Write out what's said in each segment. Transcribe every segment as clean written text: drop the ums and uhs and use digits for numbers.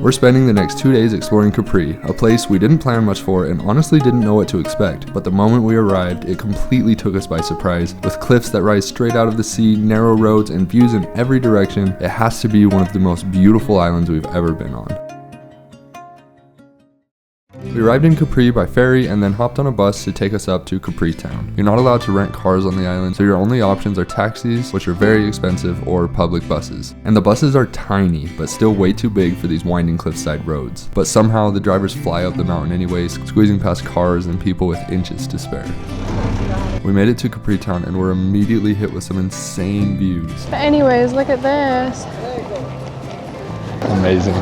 We're spending the next 2 days exploring Capri, a place we didn't plan much for and honestly didn't know what to expect, but the moment we arrived, it completely took us by surprise. With cliffs that rise straight out of the sea, narrow roads, and views in every direction, it has to be one of the most beautiful islands we've ever been on. We arrived in Capri by ferry and then hopped on a bus to take us up to Capri Town. You're not allowed to rent cars on the island, so your only options are taxis, which are very expensive, or public buses. And the buses are tiny, but still way too big for these winding cliffside roads. But somehow the drivers fly up the mountain anyways, squeezing past cars and people with inches to spare. We made it to Capri Town and were immediately hit with some insane views. But anyways, look at this. Amazing.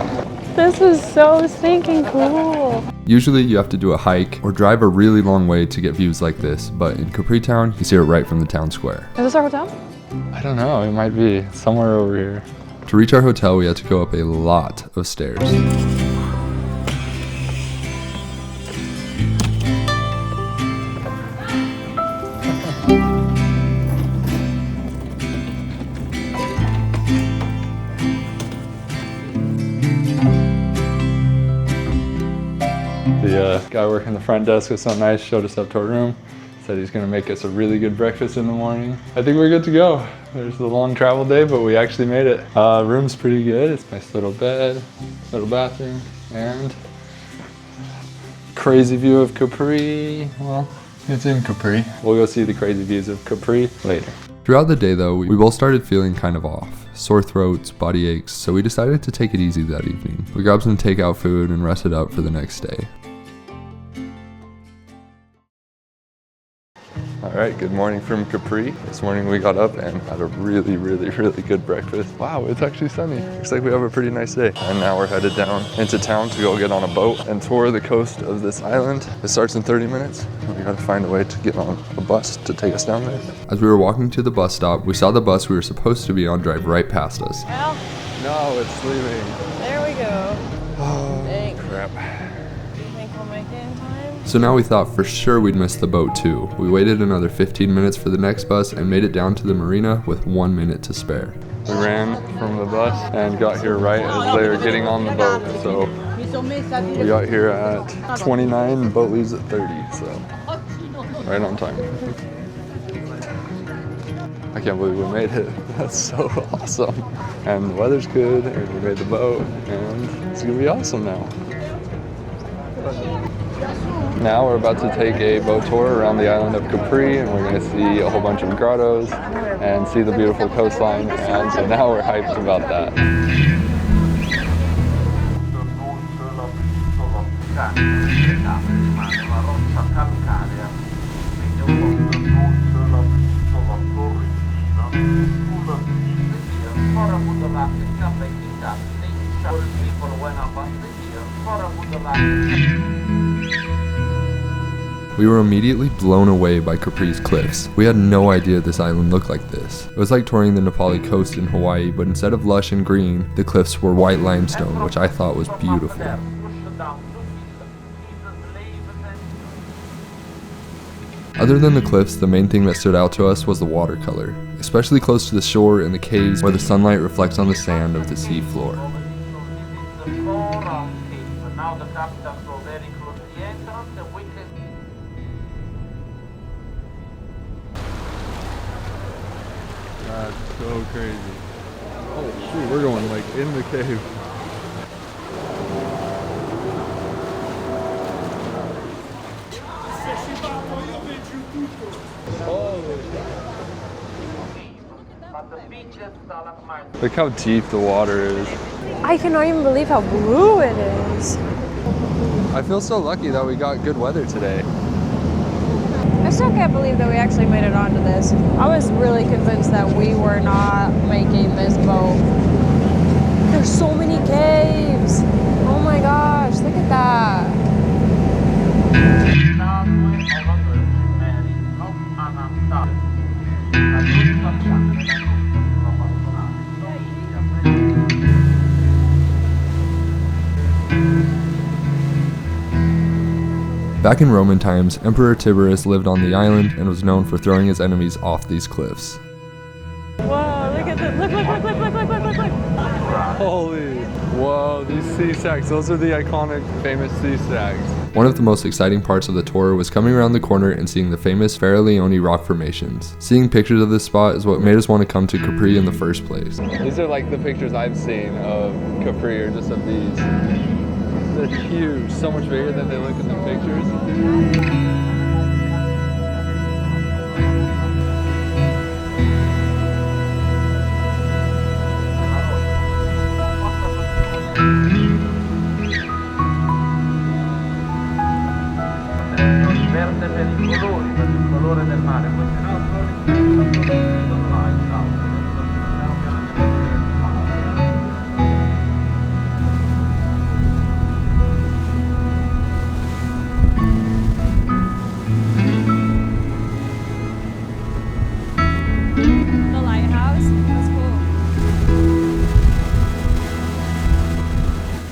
This is so stinking cool. Usually you have to do a hike or drive a really long way to get views like this, but in Capri Town, you see it right from the town square. Is this our hotel? I don't know, it might be somewhere over here. To reach our hotel, we had to go up a lot of stairs. The guy working the front desk was so nice, showed us up to our room, said he's gonna make us a really good breakfast in the morning. I think we're good to go. There's the long travel day, but we actually made it. Room's pretty good. It's a nice little bed, little bathroom, and crazy view of Capri. Well, it's in Capri. We'll go see the crazy views of Capri later. Throughout the day though, we both started feeling kind of off. Sore throats, body aches, so we decided to take it easy that evening. We grabbed some takeout food and rested up for the next day. Alright, good morning from Capri. This morning we got up and had a really good breakfast. Wow, it's actually sunny. Looks like we have a pretty nice day. And now we're headed down into town to go get on a boat and tour the coast of this island. It starts in 30 minutes. We gotta find a way to get on a bus to take us down there. As we were walking to the bus stop, we saw the bus we were supposed to be on drive right past us. Well, no, it's leaving. there we go. Oh, Thanks. crap. Do you think we'll make it in time? So now we thought for sure we'd miss the boat too. We waited another 15 minutes for the next bus and made it down to the marina with 1 minute to spare. We ran from the bus and got here right as they were getting on the boat. So we got here at 29, the boat leaves at 30, so right on time. I can't believe we made it. That's so awesome. And the weather's good and we made the boat and it's gonna be awesome now. Now we're about to take a boat tour around the island of Capri and we're going to see a whole bunch of grottos and see the beautiful coastline, and so now we're hyped about that. We were immediately blown away by Capri's cliffs. We had no idea this island looked like this. It was like touring the Nepali coast in Hawaii, but instead of lush and green, the cliffs were white limestone, which I thought was beautiful. Other than the cliffs, the main thing that stood out to us was the watercolor, especially close to the shore and the caves where the sunlight reflects on the sand of the sea floor. That's so crazy. Oh shoot, we're going like in the cave. Look how deep the water is. I cannot even believe how blue it is. I feel so lucky that we got good weather today. I still can't believe that we actually made it onto this. I was really convinced that we were not making this boat. There's so many caves. Oh my gosh, look at that. Back in Roman times, Emperor Tiberius lived on the island and was known for throwing his enemies off these cliffs. Whoa, look at this. Look. Holy, Whoa, these sea stacks, those are the iconic, famous sea stacks. One of the most exciting parts of the tour was coming around the corner and seeing the famous Faralleone rock formations. Seeing pictures of this spot is what made us want to come to Capri in the first place. These are like the pictures I've seen of Capri, or just of these. They're huge, so much bigger than they look in the pictures. Verde per i colori, per il colore del mare, questi no, The lighthouse. That's cool.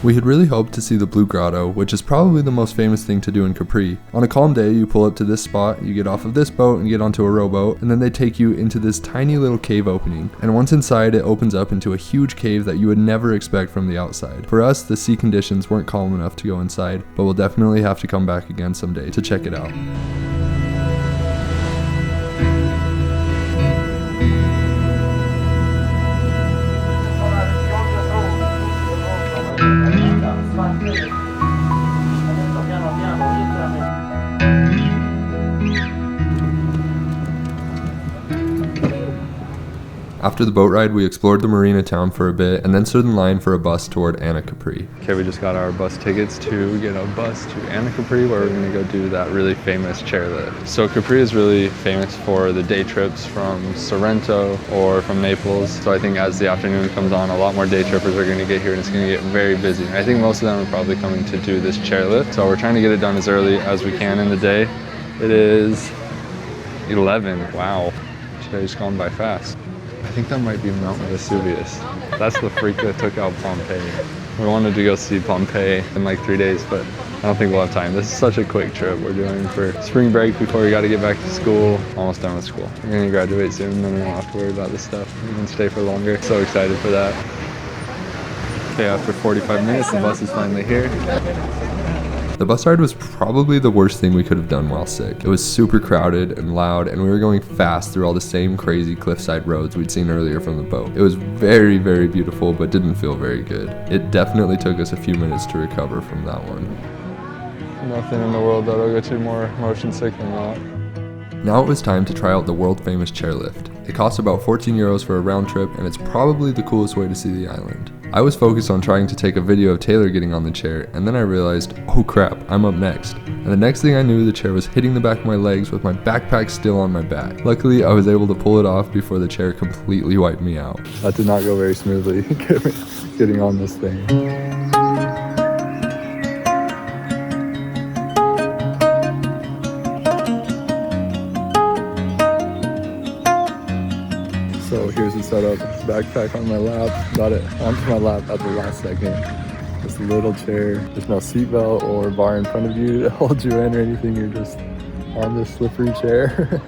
We had really hoped to see the Blue Grotto, which is probably the most famous thing to do in Capri. On a calm day, you pull up to this spot, you get off of this boat and get onto a rowboat, and then they take you into this tiny little cave opening. And once inside, it opens up into a huge cave that you would never expect from the outside. For us, the sea conditions weren't calm enough to go inside, but we'll definitely have to come back again someday to check it out. After the boat ride, we explored the marina town for a bit and then stood in line for a bus toward Anacapri. Okay, we just got our bus tickets to get a bus to Anacapri, where we're gonna go do that really famous chairlift. So Capri is really famous for the day trips from Sorrento or from Naples. So I think as the afternoon comes on, a lot more day trippers are gonna get here and it's gonna get very busy. I think most of them are probably coming to do this chairlift. So we're trying to get it done as early as we can in the day. It is 11, wow. Today's gone by fast. I think that might be Mount Vesuvius. That's the freak that took out Pompeii. We wanted to go see Pompeii in like 3 days, but I don't think we'll have time. This is such a quick trip we're doing for spring break before we got to get back to school. Almost done with school. We're going to graduate soon, and then we won't have to worry about this stuff. We can stay for longer. So excited for that. Okay, after 45 minutes, the bus is finally here. The bus ride was probably the worst thing we could have done while sick. It was super crowded and loud, and we were going fast through all the same crazy cliffside roads we'd seen earlier from the boat. It was very, very beautiful, but didn't feel very good. It definitely took us a few minutes to recover from that one. Nothing in the world that'll get you more motion sick than that. Now it was time to try out the world famous chairlift. It costs about 14 euros for a round trip, and it's probably the coolest way to see the island. I was focused on trying to take a video of Taylor getting on the chair, and then I realized, oh crap, I'm up next. And the next thing I knew, the chair was hitting the back of my legs with my backpack still on my back. Luckily, I was able to pull it off before the chair completely wiped me out. That did not go very smoothly, getting on this thing. So here's the setup, backpack on my lap, got it onto my lap at the last second. This little chair, there's no seatbelt or bar in front of you to hold you in or anything, you're just on this slippery chair.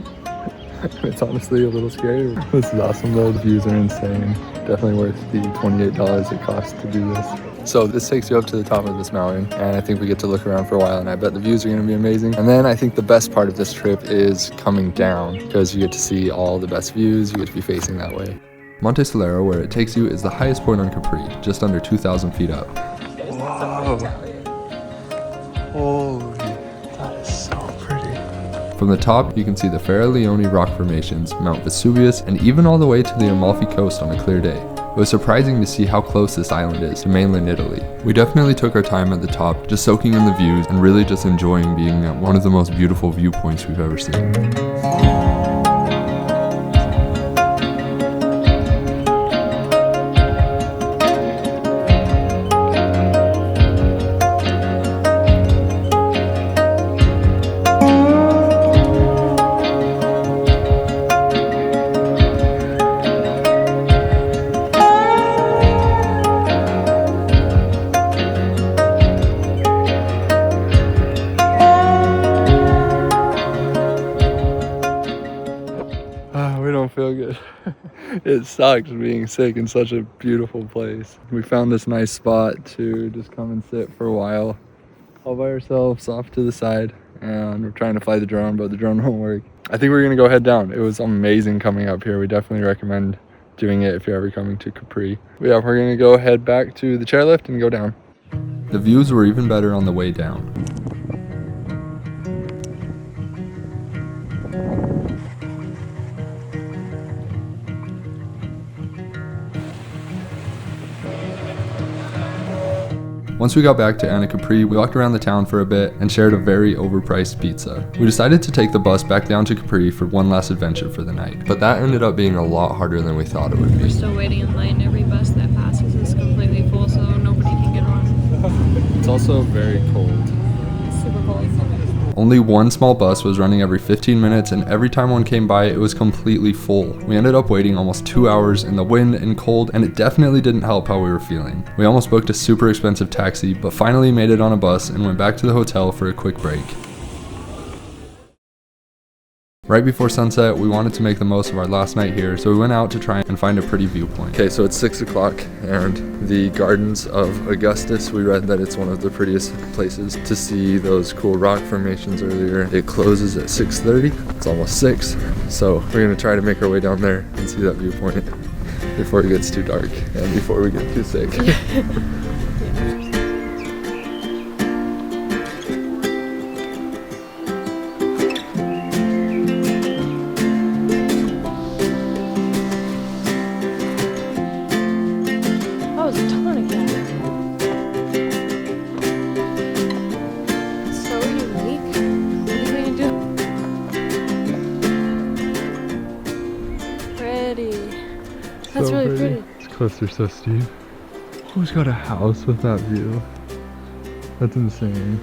It's honestly a little scary. This is awesome though, the views are insane. Definitely worth the $28 it costs to do this. So this takes you up to the top of this mountain, and I think we get to look around for a while, and I bet the views are going to be amazing. And then I think the best part of this trip is coming down, because you get to see all the best views, you get to be facing that way. Monte Solaro, where it takes you, is the highest point on Capri, just under 2,000 feet up. Whoa! Holy, that is so pretty. From the top, you can see the Faralleone rock formations, Mount Vesuvius, and even all the way to the Amalfi Coast on a clear day. It was surprising to see how close this island is to mainland Italy. We definitely took our time at the top, just soaking in the views and really just enjoying being at one of the most beautiful viewpoints we've ever seen. so good. It sucks being sick in such a beautiful place. We found this nice spot to just come and sit for a while, all by ourselves off to the side. And we're trying to fly the drone, but the drone won't work. I think we're gonna go head down. It was amazing coming up here. We definitely recommend doing it if you're ever coming to Capri. But yeah, we're gonna go head back to the chairlift and go down. The views were even better on the way down. Once we got back to Anacapri, we walked around the town for a bit and shared a very overpriced pizza. We decided to take the bus back down to Capri for one last adventure for the night, but that ended up being a lot harder than we thought it would be. We're still waiting in line. Every bus that passes is completely full, so nobody can get on. It's also very cold. It's super cold. Only one small bus was running every 15 minutes, and every time one came by, it was completely full. We ended up waiting almost 2 hours in the wind and cold, and it definitely didn't help how we were feeling. We almost booked a super expensive taxi, but finally made it on a bus and went back to the hotel for a quick break. Right before sunset, we wanted to make the most of our last night here, so we went out to try and find a pretty viewpoint. Okay, so it's 6 o'clock, and the Gardens of Augustus, we read that it's one of the prettiest places to see those cool rock formations earlier. It closes at 6:30, it's almost 6, so we're gonna try to make our way down there and see that viewpoint before it gets too dark and before we get too sick. That's so really pretty. These cliffs are so steep. Who's got a house with that view? That's insane.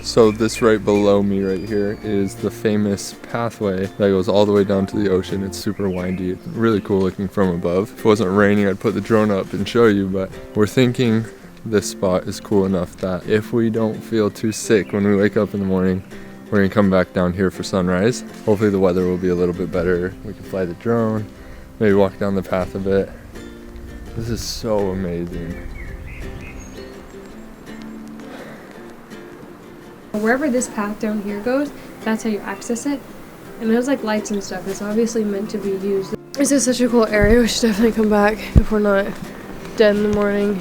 So this right below me right here is the famous pathway that goes all the way down to the ocean. It's super windy, really cool looking from above. If it wasn't raining, I'd put the drone up and show you, but we're thinking this spot is cool enough that if we don't feel too sick when we wake up in the morning, we're gonna come back down here for sunrise. Hopefully the weather will be a little bit better. We can fly the drone, maybe walk down the path a bit. This is so amazing. Wherever this path down here goes, that's how you access it. And there's like lights and stuff. It's obviously meant to be used. This is such a cool area. We should definitely come back if we're not dead in the morning.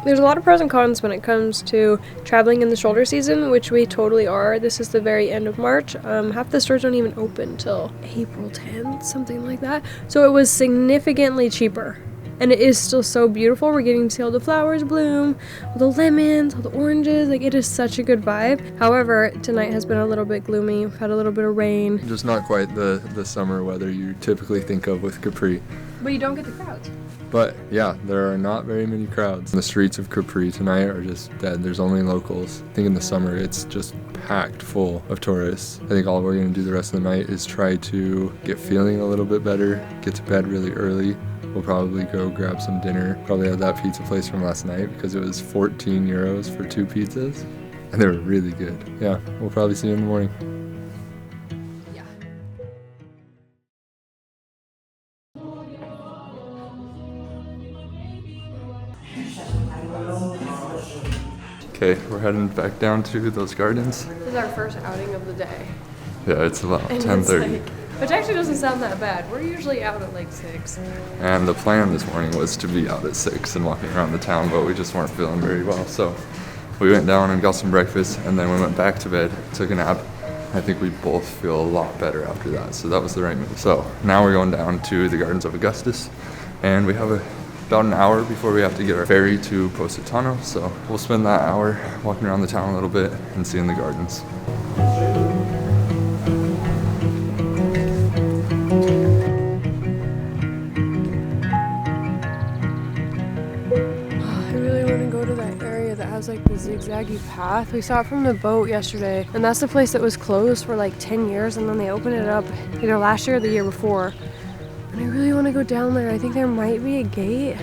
There's a lot of pros and cons when it comes to traveling in the shoulder season, which we totally are. This is the very end of March. Half the stores don't even open till April 10th, something like that. So it was significantly cheaper. And it is still so beautiful. We're getting to see all the flowers bloom, all the lemons, all the oranges. Like, it is such a good vibe. However, tonight has been a little bit gloomy. We've had a little bit of rain. Just not quite the summer weather you typically think of with Capri. But you don't get the crowds. But yeah, there are not very many crowds. The streets of Capri tonight are just dead. There's only locals. I think in the summer it's just packed full of tourists. I think all we're gonna do the rest of the night is try to get feeling a little bit better, get to bed really early. We'll probably go grab some dinner. Probably have that pizza place from last night because it was 14 euros for 2 pizzas. And they were really good. Yeah, we'll probably see you in the morning. Yeah. Okay, we're heading back down to those gardens. This is our first outing of the day. Yeah, it's about And 10:30. which actually doesn't sound that bad. We're usually out at like 6. And the plan this morning was to be out at 6 and walking around the town, but we just weren't feeling very well. So we went down and got some breakfast, and then we went back to bed, took a nap. I think we both feel a lot better after that, so that was the right move. So now we're going down to the Gardens of Augustus, and we have about an hour before we have to get our ferry to Positano. So we'll spend that hour walking around the town a little bit and seeing the gardens. Like the zigzaggy path. We saw it from the boat yesterday, and that's the place that was closed for like 10 years, and then they opened it up either last year or the year before. And I really want to go down there. I think there might be a gate.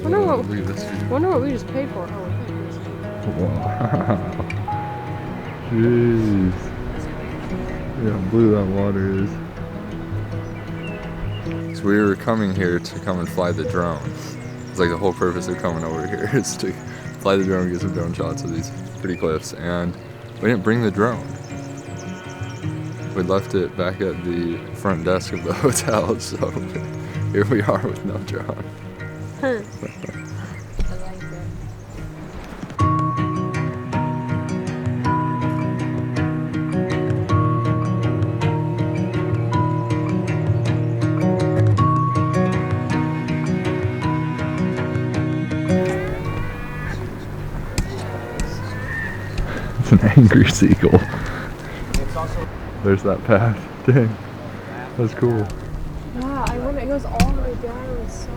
Wonder what we just paid for. Oh, we paid for this. Wow. Jeez. Yeah, how blue that water is. So we were coming here to come and fly the drone. It's like the whole purpose of coming over here is to fly the drone and get some drone shots of these pretty cliffs. And we didn't bring the drone. We left it back at the front desk of the hotel, so here we are with no drone. I like it. It's an angry seagull. There's that path. Dang. That's cool. Yeah, I wonder, it goes all the way down. It's so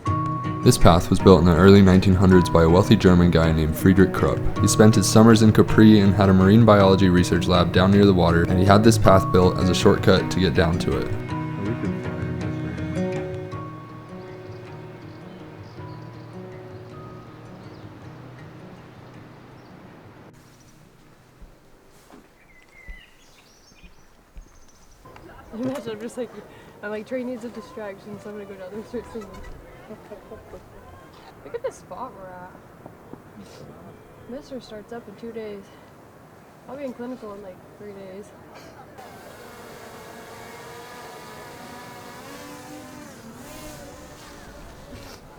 cool. This path was built in the early 1900s by a wealthy German guy named Friedrich Krupp. He spent his summers in Capri and had a marine biology research lab down near the water, and he had this path built as a shortcut to get down to it. Imagine I'm just like, I'm like, Trey needs a distraction, so I'm gonna go down there and start singing. Look at the spot we're at. Mister starts up in 2 days. I'll be in clinical in like 3 days.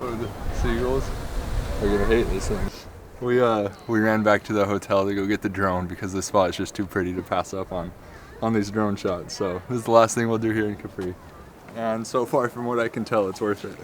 Oh, the seagulls are gonna hate this thing. We ran back to the hotel to go get the drone because this spot is just too pretty to pass up on these drone shots. So this is the last thing we'll do here in Capri. And so far from what I can tell, it's worth it.